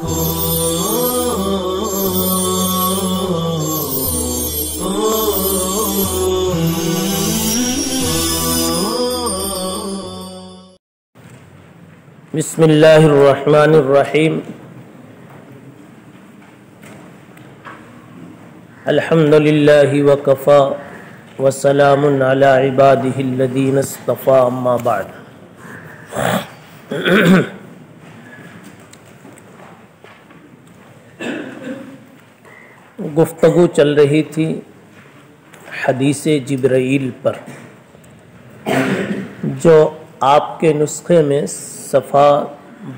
بسم اللہ الرحمن الرحیم الحمد للہ وکفا وسلام علی عبادہ الذین اصطفی اما بعد۔ گفتگو چل رہی تھی حدیث جبرائیل پر، جو آپ کے نسخے میں صفحہ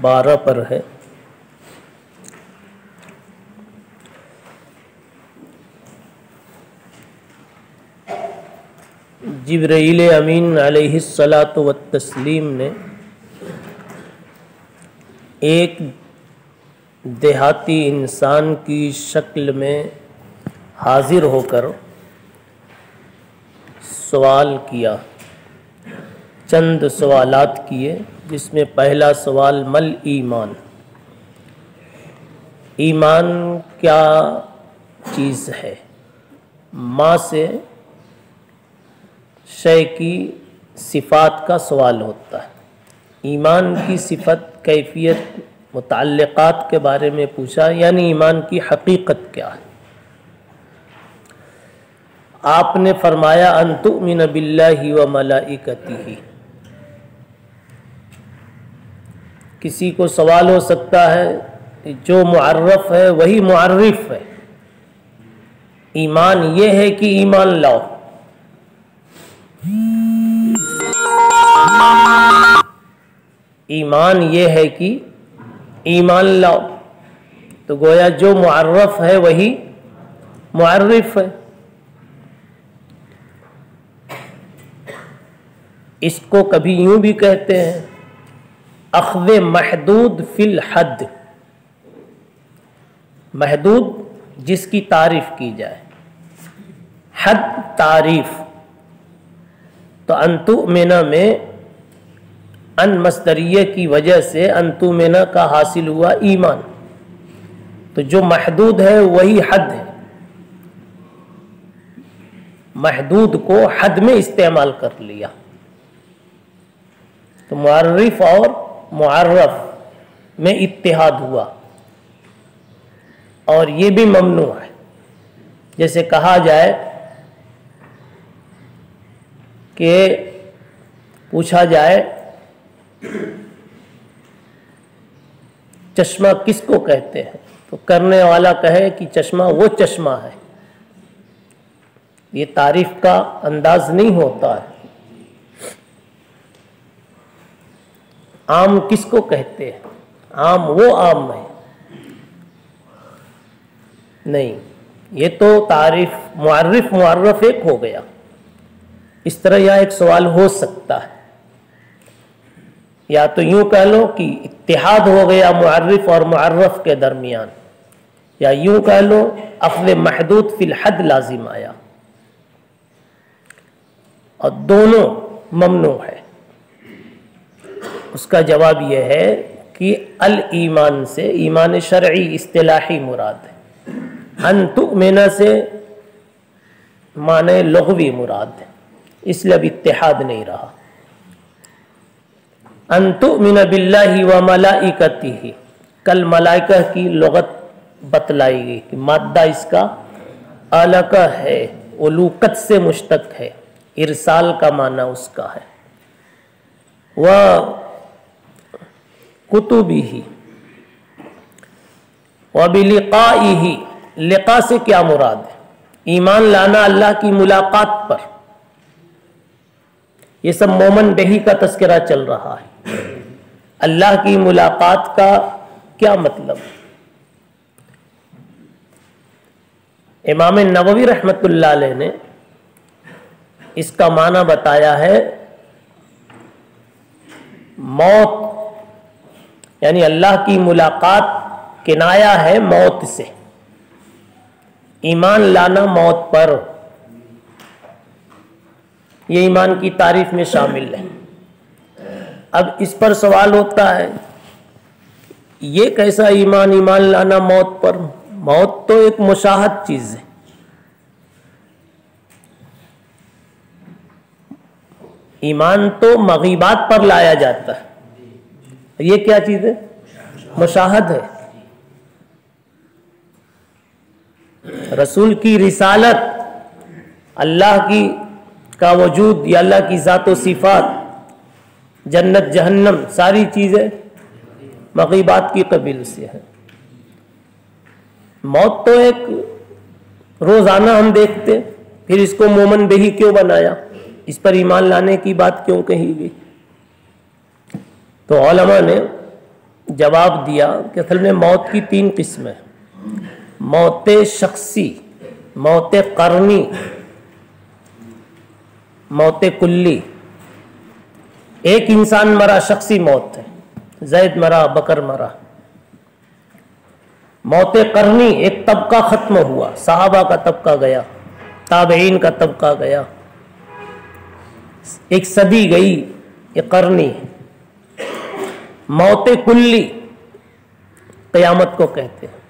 12 پر ہے۔ جبرائیل امین علیہ الصلاۃ والتسلیم نے ایک دیہاتی انسان کی شکل میں حاضر ہو کر سوال کیا، چند سوالات کیے، جس میں پہلا سوال مل ایمان، ایمان کیا چیز ہے؟ ماں سے شے کی صفات کا سوال ہوتا ہے۔ ایمان کی صفت، کیفیت، متعلقات کے بارے میں پوچھا، یعنی ایمان کی حقیقت کیا ہے؟ آپ نے فرمایا ان تؤمن باللہ و ملائکتہ۔ کسی کو سوال ہو سکتا ہے، جو معرف ہے وہی معرف ہے، ایمان یہ ہے کہ ایمان لاؤ۔ ایمان یہ ہے کہ ایمان لاؤ، تو گویا جو معرف ہے وہی معرف ہے۔ اس کو کبھی یوں بھی کہتے ہیں اخذ محدود فی الحد، محدود جس کی تعریف کی جائے، حد تعریف۔ تو ان تؤمن میں ان مصدریہ کی وجہ سے ان تؤمن کا حاصل ہوا ایمان، تو جو محدود ہے وہی حد ہے، محدود کو حد میں استعمال کر لیا۔ تو معرف اور معرف میں اتحاد ہوا، اور یہ بھی ممنوع ہے۔ جیسے کہا جائے کہ پوچھا جائے چشمہ کس کو کہتے ہیں، تو کرنے والا کہے کہ چشمہ وہ چشمہ ہے، یہ تعریف کا انداز نہیں ہوتا ہے۔ آم کس کو کہتے ہیں، آم وہ آم ہے، نہیں، یہ تو تعریف معرف معرف ایک ہو گیا۔ اس طرح یہاں ایک سوال ہو سکتا ہے، یا تو یوں کہہ لو کہ اتحاد ہو گیا معرف اور معرف کے درمیان، یا یوں کہہ لو اخذ محدود فی الحد لازم آیا، اور دونوں ممنوع ہے۔ اس کا جواب یہ ہے کہ الایمان سے ایمان شرعی اصطلاحی مراد ہے، ان تؤمن سے معنی لغوی مراد ہے، اس لیے اب اتحاد نہیں رہا۔ ان تؤمن باللہ و ملائکتہ، کل ملائکہ کی لغت بتلائی گئی کہ مادہ اس کا الکہ ہے، الوکت سے مشتق ہے، ارسال کا معنی اس کا ہے۔ و کتبہ و بلقائہ، لقاء سے کیا مراد ہے؟ ایمان لانا اللہ کی ملاقات پر، یہ سب مومن بہی کا تذکرہ چل رہا ہے۔ اللہ کی ملاقات کا کیا مطلب؟ امام نووی رحمۃ اللہ علیہ نے اس کا معنی بتایا ہے موت، یعنی اللہ کی ملاقات کنایا ہے موت سے، ایمان لانا موت پر، یہ ایمان کی تعریف میں شامل ہے۔ اب اس پر سوال ہوتا ہے یہ کیسا ایمان لانا موت پر؟ موت تو ایک مشاہد چیز ہے. ایمان تو مغیبات پر لایا جاتا ہے. یہ کیا چیز ہے؟ مشاہد ہے. رسول کی رسالت، اللہ کی کا وجود یا اللہ کی ذات و صفات، جنت جہنم، ساری چیزیں مغیبات کی قبیل سے ہے. موت تو ایک روزانہ ہم دیکھتے، پھر اس کو مومن بہی کیوں بنایا؟ اس پر ایمان لانے کی بات کیوں کہی گئی؟ تو علماء نے جواب دیا کہ اصل میں موت کی 3 قسمیں: موت شخصی، موت قرنی، موت کلی. ایک انسان مرا، شخصی موت ہے، زید مرا، بکر مرا. موت قرنی، ایک طبقہ ختم ہوا، صحابہ کا طبقہ گیا، تابعین کا طبقہ گیا، ایک صدی گئی، یہ قرنی. موت کلی قیامت کو کہتے ہیں.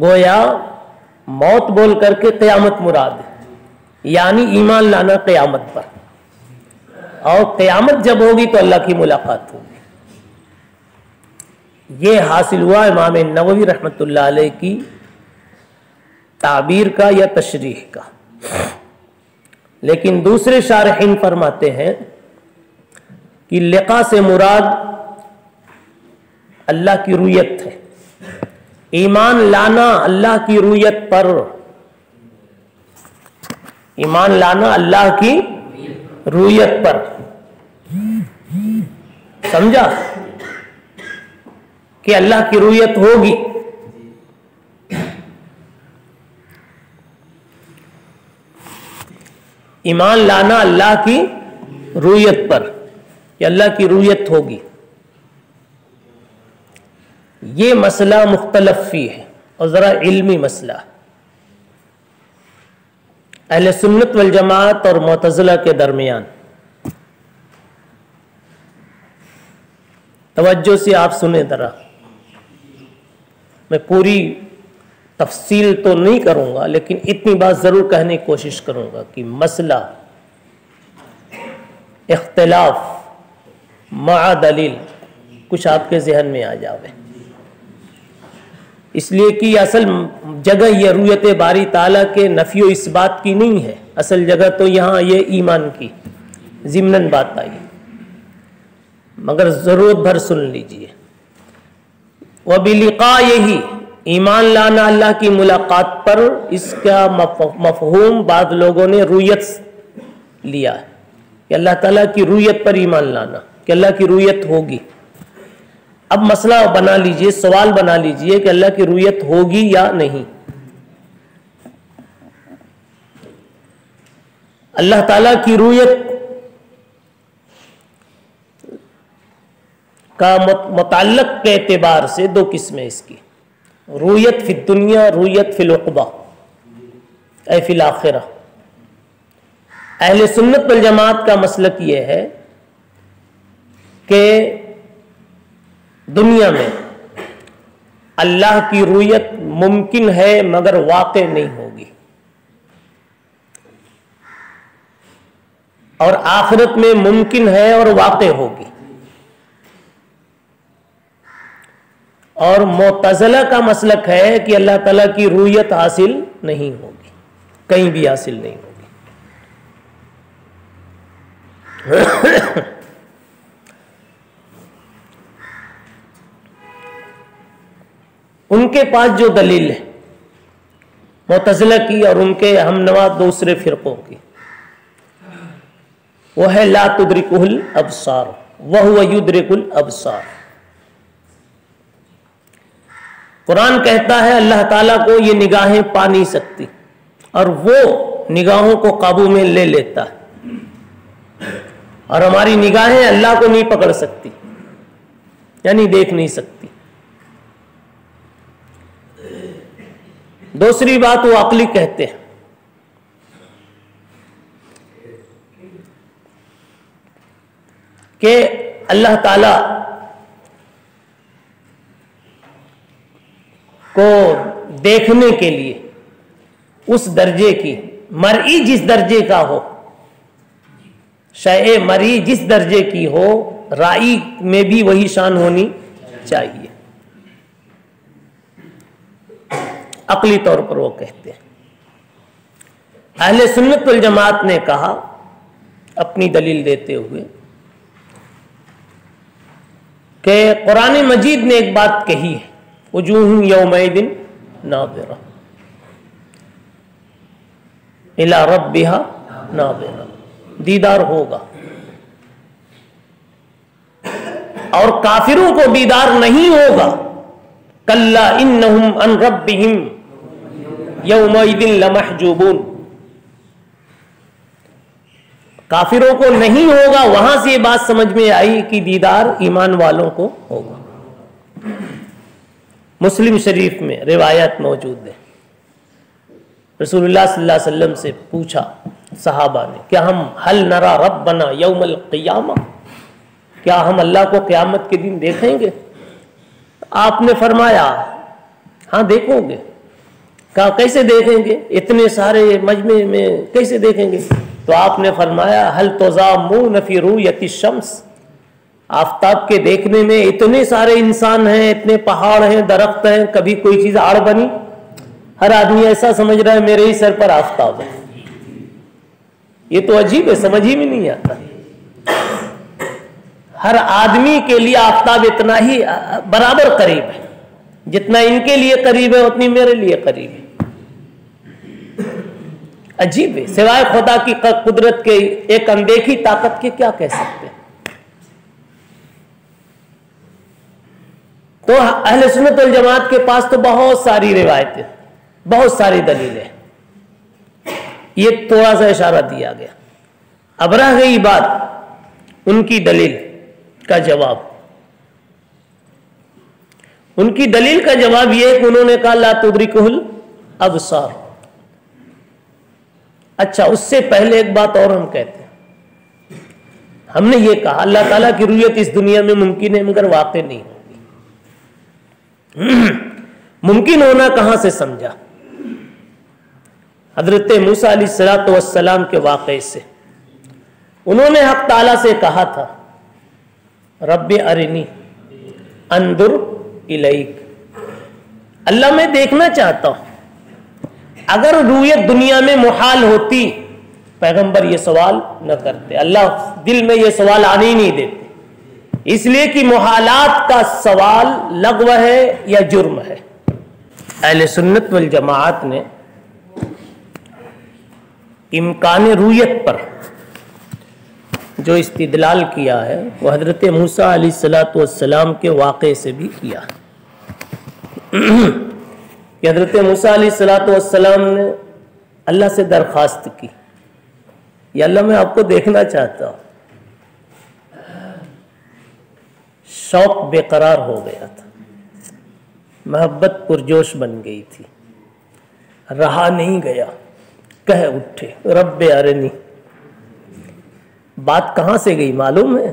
گویا موت بول کر کے قیامت مراد ہے، یعنی ایمان لانا قیامت پر، اور قیامت جب ہوگی تو اللہ کی ملاقات ہوگی. یہ حاصل ہوا امام نووی رحمۃ اللہ علیہ کی تعبیر کا یا تشریح کا. لیکن دوسرے شارحین فرماتے ہیں کہ لقاء سے مراد اللہ کی رویت ہے. ایمان لانا اللہ کی رویت پر، ایمان لانا اللہ کی رویت پر. سمجھا کہ اللہ کی رویت ہوگی. ایمان لانا اللہ کی رویت پر کہ اللہ کی رویت ہوگی. یہ مسئلہ مختلف فی ہے اور ذرا علمی مسئلہ. اہل سنت والجماعت اور معتزلہ کے درمیان. توجہ سے آپ سنیں ذرا، میں پوری تفصیل تو نہیں کروں گا لیکن اتنی بات ضرور کہنے کی کوشش کروں گا کہ مسئلہ اختلاف مع دلیل کچھ آپ کے ذہن میں آ جاوے. اس لیے کہ اصل جگہ یہ رویت باری تعالیٰ کے نفی و اس بات کی نہیں ہے، اصل جگہ تو یہاں یہ ایمان کی ضمناً بات آئی، مگر ضرورت بھر سن لیجئے. وَبِلِقَائِهِ، ایمان لانا اللہ کی ملاقات پر. اس کا مفہوم بعض لوگوں نے رویت لیا ہے کہ اللہ تعالیٰ کی رویت پر ایمان لانا، کہ اللہ کی رویت ہوگی. اب مسئلہ بنا لیجئے، سوال بنا لیجئے کہ اللہ کی رویت ہوگی یا نہیں. اللہ تعالیٰ کی رویت کا متعلق کے اعتبار سے 2 قسمیں اس کی: رویت فی الدنیا، رویت فی العقبہ اے فی الآخرہ. اہل سنت والجماعت کا مسلک یہ ہے کہ دنیا میں اللہ کی رویت ممکن ہے مگر واقع نہیں ہوگی، اور آخرت میں ممکن ہے اور واقع ہوگی. اور معتزلہ کا مسلک ہے کہ اللہ تعالیٰ کی رویت حاصل نہیں ہوگی، کہیں بھی حاصل نہیں ہوگی. ان کے پاس جو دلیل ہے معتزلہ کی اور ان کے ہم نوا دوسرے فرقوں کی، وہ ہے لا تدرکہ الابصار وہو یدرک الابصار. قرآن کہتا ہے اللہ تعالیٰ کو یہ نگاہیں پا نہیں سکتی، اور وہ نگاہوں کو قابو میں لے لیتا ہے، اور ہماری نگاہیں اللہ کو نہیں پکڑ سکتی، یعنی دیکھ نہیں سکتی. دوسری بات وہ عقلی کہتے ہیں کہ اللہ تعالیٰ کو دیکھنے کے لیے اس درجے کی مرئی جس درجے کا ہو، شے مرئی جس درجے کی ہو، رائی میں بھی وہی شان ہونی چاہیے. عقلی طور پر وہ کہتے ہیں. اہل سنت والجماعت نے کہا اپنی دلیل دیتے ہوئے کہ قرآن مجید نے ایک بات کہی ہے، وجوہ یومئذ ناظرہ الی ربہا ناظرہ، دیدار ہوگا. اور کافروں کو دیدار نہیں ہوگا. کلا انہم عن ربہم یومئذ لمحجوبون، کافروں کو نہیں ہوگا. وہاں سے یہ بات سمجھ میں آئی کہ دیدار ایمان والوں کو ہوگا. مسلم شریف میں روایت موجود ہے، رسول اللہ صلی اللہ علیہ وسلم سے پوچھا صحابہ نے، کیا ہم حل نرا ربنا یوم القیامہ، کیا ہم اللہ کو قیامت کے دن دیکھیں گے؟ آپ نے فرمایا ہاں دیکھو گے. کہا کیسے دیکھیں گے؟ اتنے سارے مجمع میں کیسے دیکھیں گے؟ تو آپ نے فرمایا حل تضامون فی رؤیت الشمس، آفتاب کے دیکھنے میں اتنے سارے انسان ہیں، اتنے پہاڑ ہیں، درخت ہیں، کبھی کوئی چیز آڑ بنی؟ ہر آدمی ایسا سمجھ رہا ہے میرے ہی سر پر آفتاب ہے. یہ تو عجیب ہے، سمجھ ہی میں نہیں آتا. ہر آدمی کے لیے آفتاب اتنا ہی برابر قریب ہے، جتنا ان کے لیے قریب ہے اتنی میرے لیے قریب ہے. عجیب ہے، سوائے خدا کی قدرت کے ایک اندیکھی طاقت کے کیا کہہ سکتے ہیں. تو اہل سنت والجماعت کے پاس تو بہت ساری روایتیں، بہت ساری دلیلیں. یہ تھوڑا سا اشارہ دیا گیا. اب رہ گئی بات ان کی دلیل کا جواب. ان کی دلیل کا جواب یہ ہے کہ انہوں نے کہا لا تدرکہ الابصار. اچھا، اس سے پہلے ایک بات اور ہم کہتے ہیں. ہم نے یہ کہا اللہ تعالیٰ کی رؤیت اس دنیا میں ممکن ہے مگر واقع نہیں ہوگی. ممکن ہونا کہاں سے سمجھا؟ حضرت موسیٰ علیہ السلام کے واقعے سے. انہوں نے حق تعالیٰ سے کہا تھا رب ارنی انظر الیک، اللہ میں دیکھنا چاہتا ہوں. اگر رؤیت دنیا میں محال ہوتی پیغمبر یہ سوال نہ کرتے. اللہ دل میں یہ سوال آنے ہی نہیں دیتے، اس لیے کہ محالات کا سوال لغو ہے یا جرم ہے. اہل سنت والجماعت نے امکان رؤیت پر جو استدلال کیا ہے وہ حضرت موسیٰ علیہ السلام کے واقعے سے بھی کیا. کہ حضرت موسیٰ علیہ السلام نے اللہ سے درخواست کی، یا اللہ میں آپ کو دیکھنا چاہتا ہوں. شوق بے قرار ہو گیا تھا، محبت پرجوش بن گئی تھی، رہا نہیں گیا، کہہ اٹھے رب ارنی. بات کہاں سے گئی معلوم ہے؟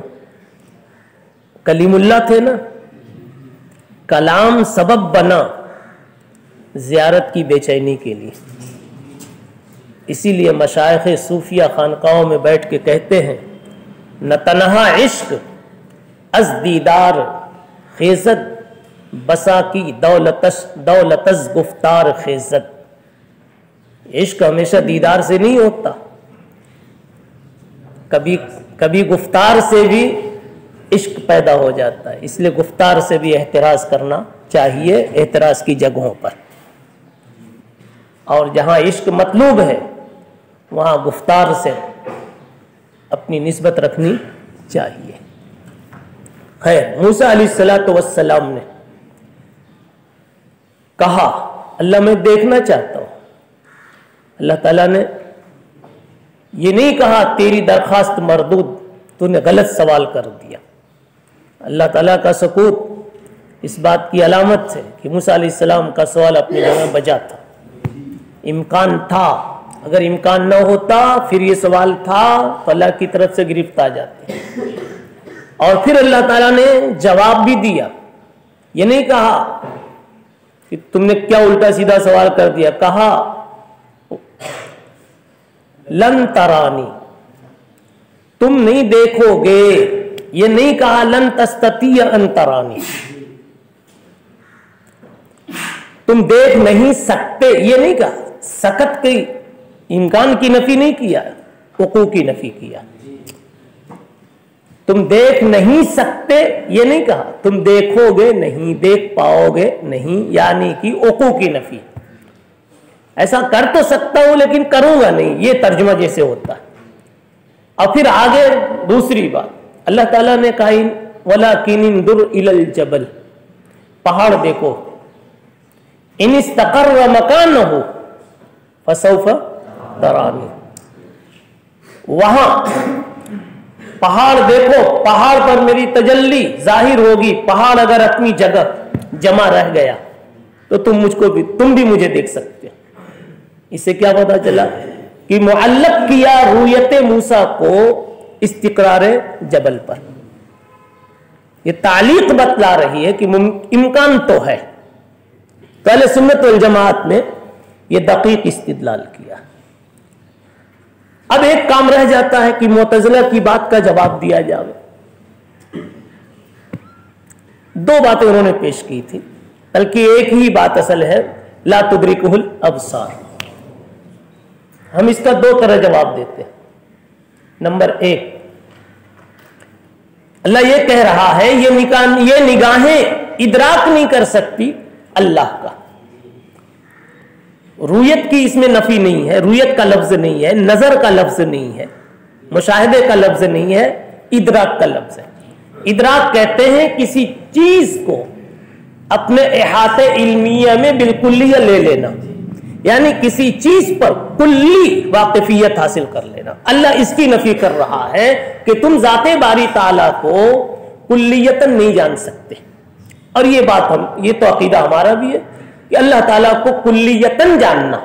کلیم اللہ تھے نا، کلام سبب بنا زیارت کی بے چینی کے لیے. اسی لیے مشائخ صوفیہ خانقاہوں میں بیٹھ کے کہتے ہیں نہ تنہا عشق از دیدار خیزت، بسا کی دولتز گفتار خیزت. عشق ہمیشہ دیدار سے نہیں ہوتا، کبھی گفتار سے بھی عشق پیدا ہو جاتا ہے. اس لیے گفتار سے بھی احتراز کرنا چاہیے احتراز کی جگہوں پر. اور جہاں عشق مطلوب ہے وہاں گفتار سے اپنی نسبت رکھنی چاہیے. خیر، موسیٰ علیہ السلام نے کہا اللہ میں دیکھنا چاہتا ہوں. اللہ تعالیٰ نے یہ نہیں کہا تیری درخواست مردود، تو نے غلط سوال کر دیا. اللہ تعالیٰ کا سکوت اس بات کی علامت ہے کہ موسیٰ علیہ السلام کا سوال اپنی جگہ بجا تھا. امکان تھا، اگر امکان نہ ہوتا پھر یہ سوال تھا تو اللہ کی طرف سے گرفت آ جاتی. اور پھر اللہ تعالیٰ نے جواب بھی دیا. یہ نہیں کہا کہ تم نے کیا الٹا سیدھا سوال کر دیا. کہا لن ترانی، تم نہیں دیکھو گے. یہ نہیں کہا لن تستطیع ان ترانی، تم دیکھ نہیں سکتے. یہ نہیں کہا، سکت کی امکان کی نفی نہیں کیا، وقوع کی نفی کیا. تم دیکھ نہیں سکتے یہ نہیں کہا، تم دیکھو گے نہیں، دیکھ پاؤ گے نہیں، یعنی کہ وقوع کی نفی. ایسا کر تو سکتا ہوں لیکن کروں گا نہیں، یہ ترجمہ جیسے ہوتا ہے. اور پھر آگے دوسری بات اللہ تعالیٰ نے کہا وَلَكِنِ انظُرْ إِلَى الْجَبَلِ، پہاڑ دیکھو. إِنِ اسْتَقَرَّ مَكَانَهُ فَسَوْفَ تَرَانِي، وہاں پہاڑ دیکھو، پہاڑ پر میری تجلی ظاہر ہوگی. پہاڑ اگر اپنی جگہ جمع رہ گیا تو تم بھی مجھے دیکھ سکتے ہو. اس سے کیا پتا چلا کہ معلق کیا رؤیت موسیٰ کو استقرار جبل پر. یہ تعلیق بتلا رہی ہے کہ امکان تو ہے. اہل سنت والجماعت نے یہ دقیق استدلال کیا. اب ایک کام رہ جاتا ہے کہ معتزلہ کی بات کا جواب دیا جائے. دو باتیں انہوں نے پیش کی تھی، بلکہ ایک ہی بات اصل ہے، لا تدرکہ الابصار. ہم اس کا دو طرح جواب دیتے ہیں. نمبر ایک، اللہ یہ کہہ رہا ہے یہ نگاہیں ادراک نہیں کر سکتی اللہ کا. رویت کی اس میں نفی نہیں ہے، رویت کا لفظ نہیں ہے، نظر کا لفظ نہیں ہے، مشاہدے کا لفظ نہیں ہے، ادراک کا لفظ ہے. ادراک کہتے ہیں کسی چیز کو اپنے احاطے علمیہ میں بالکلیہ لے لینا، یعنی کسی چیز پر کلی واقفیت حاصل کر لینا. اللہ اس کی نفی کر رہا ہے کہ تم ذات باری تعالیٰ کو کلیتاً نہیں جان سکتے. اور یہ تو عقیدہ ہمارا بھی ہے کہ اللہ تعالیٰ کو کلیتاً جاننا،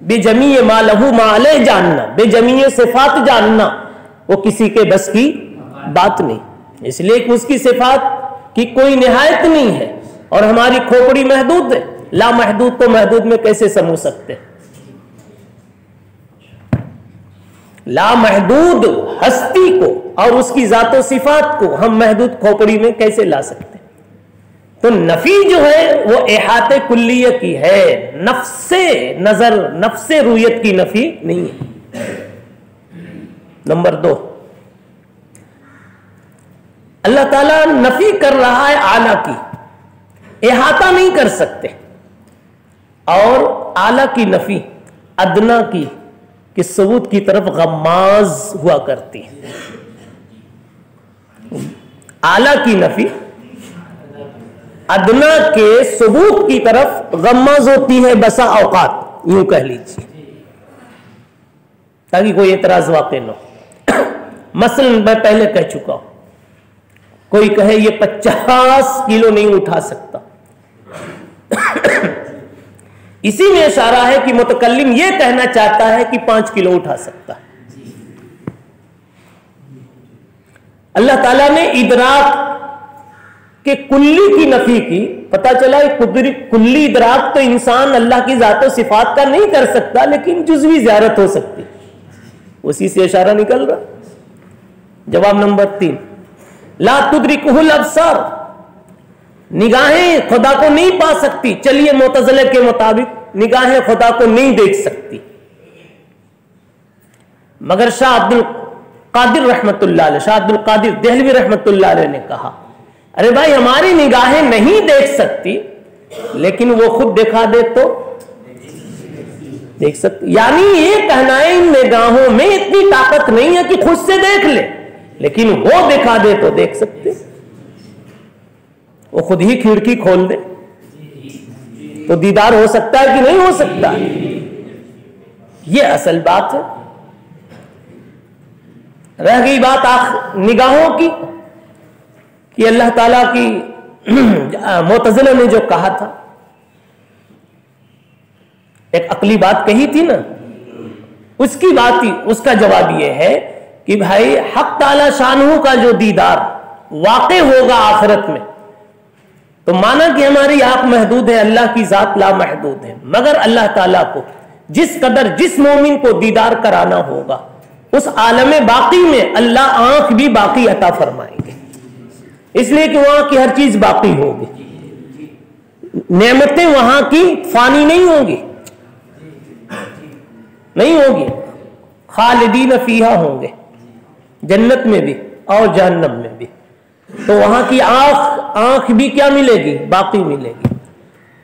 بجمیع ما لہو ما علیہ جاننا، بجمیع صفات جاننا، وہ کسی کے بس کی بات نہیں. اس لیے کہ اس کی صفات کی کوئی نہایت نہیں ہے اور ہماری کھوپڑی محدود ہے. لا محدود کو محدود میں کیسے سمجھ سکتے؟ لا محدود ہستی کو اور اس کی ذات و صفات کو ہم محدود کھوپڑی میں کیسے لا سکتے؟ تو نفی جو ہے وہ احاطے کلیہ کی ہے، نفس نظر، نفس رویت کی نفی نہیں ہے. نمبر دو، اللہ تعالیٰ نفی کر رہا ہے اعلیٰ کی، احاطہ نہیں کر سکتے. اور اعلیٰ کی نفی ادنا کی کہ ثبوت کی طرف غماز ہوا کرتی ہے. اعلیٰ کی نفی ادنا کے ثبوت کی طرف غماز ہوتی ہے بسا اوقات، یوں کہہ لیجیے تاکہ کوئی اعتراض واقع نہ ہو. مثلا میں پہلے کہہ چکا ہوں، کوئی کہے یہ 50 کلو نہیں اٹھا سکتا، اسی میں اشارہ ہے کہ متکلم یہ کہنا چاہتا ہے کہ 5 کلو اٹھا سکتا ہے. اللہ تعالیٰ نے ادراک کہ کلی کی نفی کی، پتا چلا کلی ادراک تو انسان اللہ کی ذات و صفات کا نہیں کر سکتا، لیکن جزوی زیارت ہو سکتی، اسی سے اشارہ نکل رہا. جواب نمبر 3، لا تدرکہ الابصار، نگاہیں خدا کو نہیں پا سکتی. چلیے معتزلہ کے مطابق نگاہیں خدا کو نہیں دیکھ سکتی، مگر شاہ عبد القادر رحمت اللہ علیہ، شاہ عبد القادر دہلوی رحمت اللہ علیہ نے کہا ارے بھائی ہماری نگاہیں نہیں دیکھ سکتی لیکن وہ خود دکھا دے تو دیکھ سکتی. یعنی یہ کہنا ہے ان نگاہوں میں اتنی طاقت نہیں ہے کہ خود سے دیکھ لے، لیکن وہ دکھا دے تو دیکھ سکتے. وہ خود ہی کھڑکی کھول دے تو دیدار ہو سکتا ہے کہ نہیں ہو سکتا. یہ اصل بات ہے. رہ گئی بات نگاہوں کی کہ اللہ تعالیٰ کی معتزلہ نے جو کہا تھا، ایک عقلی بات کہی تھی نا، اس کی بات ہی، اس کا جواب یہ ہے کہ بھائی حق تعالی شانہ کا جو دیدار واقع ہوگا آخرت میں، تو مانا کہ ہماری آنکھ محدود ہے، اللہ کی ذات لامحدود ہے، مگر اللہ تعالیٰ کو جس قدر جس مومن کو دیدار کرانا ہوگا اس عالم باقی میں اللہ آنکھ بھی باقی عطا فرمائیں گے، اس لیے کہ وہاں کی ہر چیز باقی ہوگی، نعمتیں وہاں کی فانی نہیں ہوں گی، نہیں ہوگی، خالدین فیہا ہوں گے، جنت میں بھی اور جہنم میں بھی۔ تو وہاں کی آنکھ بھی کیا ملے گی؟ باقی ملے گی۔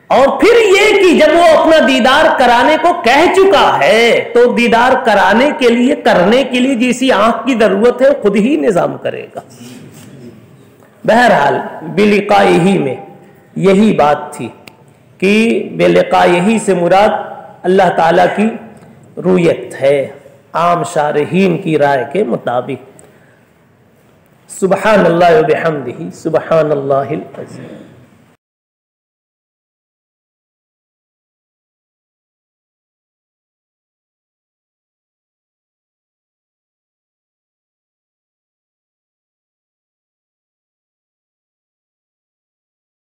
اور پھر یہ کہ جب وہ اپنا دیدار کرانے کو کہہ چکا ہے تو دیدار کرانے کے لیے کرنے کے لیے جیسی آنکھ کی ضرورت ہے خود ہی نظام کرے گا۔ بہرحال بلقائہ میں یہی بات تھی کہ بلقائہ سے مراد اللہ تعالیٰ کی رویت ہے عام شارحین کی رائے کے مطابق۔ سبحان اللہ و بحمدہ، سبحان اللہ العظیم۔